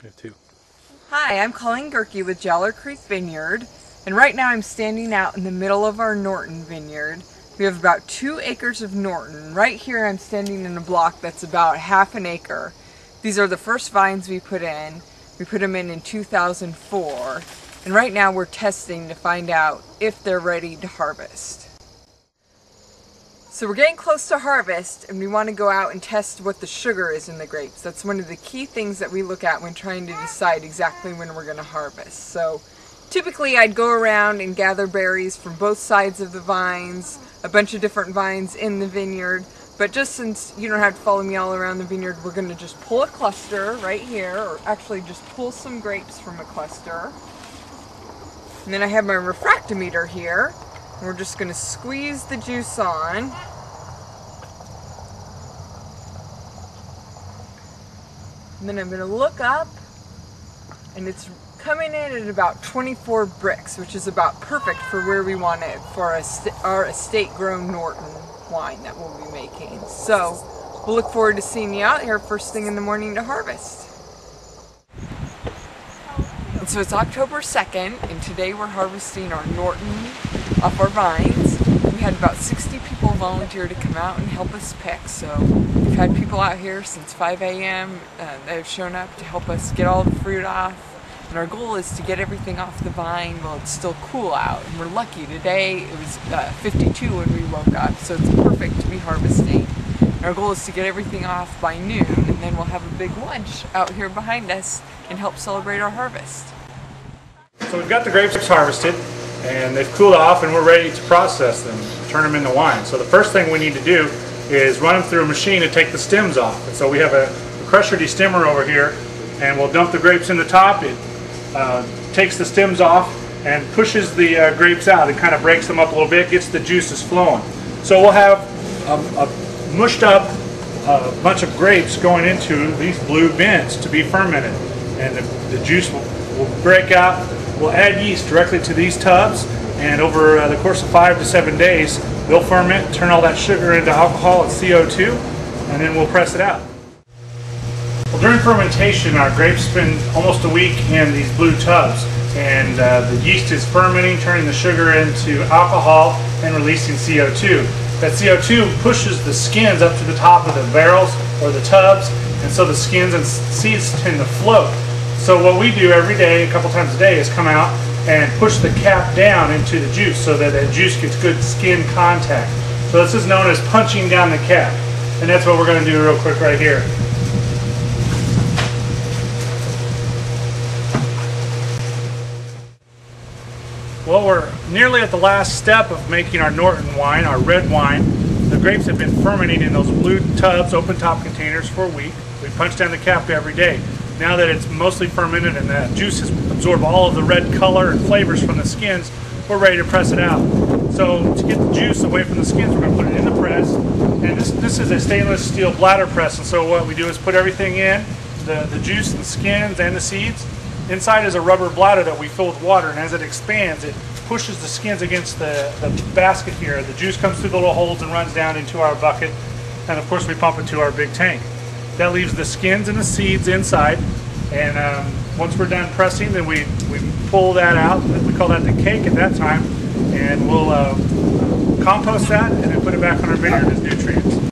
We have two. Hi, I'm Colleen Gerke with Jowler Vineyard, and right now I'm standing out in the middle of our Norton vineyard. We have about 2 acres of Norton. Right here I'm standing in a block that's about half an acre. These are the first vines we put in. We put them in 2004, and right now we're testing to find out if they're ready to harvest. So we're getting close to harvest, and we want to go out and test what the sugar is in the grapes. That's one of the key things that we look at when trying to decide exactly when we're going to harvest. So typically I'd go around and gather berries from both sides of the vines, a bunch of different vines in the vineyard. But just since you don't have to follow me all around the vineyard, we're going to just pull a cluster right here, or actually just pull some grapes from a cluster. And then I have my refractometer here. And we're just going to squeeze the juice on. And then I'm going to look up, and it's coming in at about 24 bricks, which is about perfect for where we want it for our estate-grown Norton wine that we'll be making. So we'll look forward to seeing you out here first thing in the morning to harvest. And so it's October 2nd, and today we're harvesting our Norton off our vines. We had about 60 people volunteer to come out and help us pick, so we've had people out here since 5 a.m. That have shown up to help us get all the fruit off. And our goal is to get everything off the vine while it's still cool out. And we're lucky. Today it was 52 when we woke up, so it's perfect to be harvesting. And our goal is to get everything off by noon, and then we'll have a big lunch out here behind us and help celebrate our harvest. So we've got the grapes harvested, and they've cooled off, and we're ready to process them, turn them into wine. So the first thing we need to do is run them through a machine to take the stems off. And so we have a crusher destemmer over here, and we'll dump the grapes in the top. It takes the stems off and pushes the grapes out and kind of breaks them up a little bit, gets the juices flowing. So we'll have a mushed up bunch of grapes going into these blue bins to be fermented, and the juice will break out. We'll add yeast directly to these tubs, and over the course of 5 to 7 days they'll ferment, turn all that sugar into alcohol and CO2, and then we'll press it out. Well, during fermentation, our grapes spend almost a week in these blue tubs, and the yeast is fermenting, turning the sugar into alcohol and releasing CO2. That CO2 pushes the skins up to the top of the barrels or the tubs, and so the skins and seeds tend to float. So what we do every day, a couple times a day, is come out and push the cap down into the juice so that the juice gets good skin contact. So this is known as punching down the cap, and that's what we're going to do real quick right here. Well, we're nearly at the last step of making our Norton wine, our red wine. The grapes have been fermenting in those blue tubs, open top containers for a week. We punch down the cap every day. Now that it's mostly fermented and the juice has absorbed all of the red color and flavors from the skins, we're ready to press it out. So to get the juice away from the skins, we're going to put it in the press. And this is a stainless steel bladder press, and so what we do is put everything in, the juice and the skins and the seeds. Inside is a rubber bladder that we fill with water, and as it expands, it pushes the skins against the basket here. The juice comes through the little holes and runs down into our bucket, and of course we pump it to our big tank. That leaves the skins and the seeds inside, and once we're done pressing, then we pull that out. We call that the cake at that time, and we'll compost that and then put it back on our vineyard as nutrients.